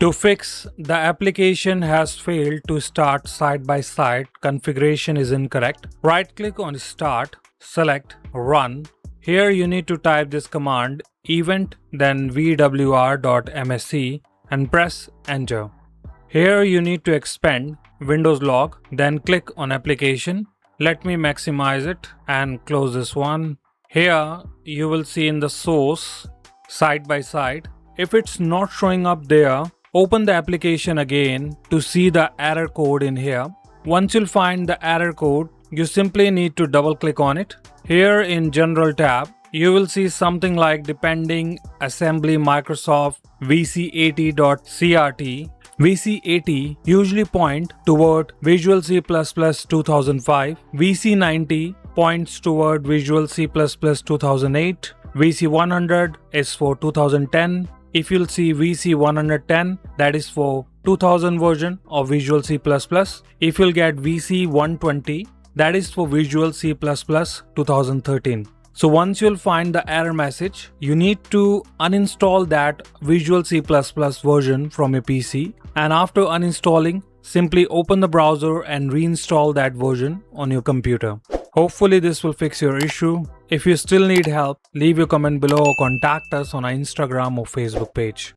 To fix the application has failed to start side by side, configuration is incorrect. Right click on Start, select Run. Here you need to type this command event then vwr.msc and press enter. Here you need to expand Windows log, then click on application. Let me maximize it and close this one. Here you will see in the source side by side. If it's not showing up there, open the application again to see the error code in here. Once you'll find the error code, you simply need to double click on it. Here in General tab, you will see something like depending assembly Microsoft vc80.crt. VC80 usually point toward Visual C++ 2005, VC90 points toward Visual C++ 2008, VC100 is for 2010. If you'll see VC110, that is for 2000 version of Visual C++. If you'll get VC120, that is for Visual C++ 2013. So once you'll find the error message, you need to uninstall that Visual C++ version from your PC, and after uninstalling, simply open the browser and reinstall that version on your computer. Hopefully this will fix your issue. If you still need help, leave your comment below or contact us on our Instagram or Facebook page.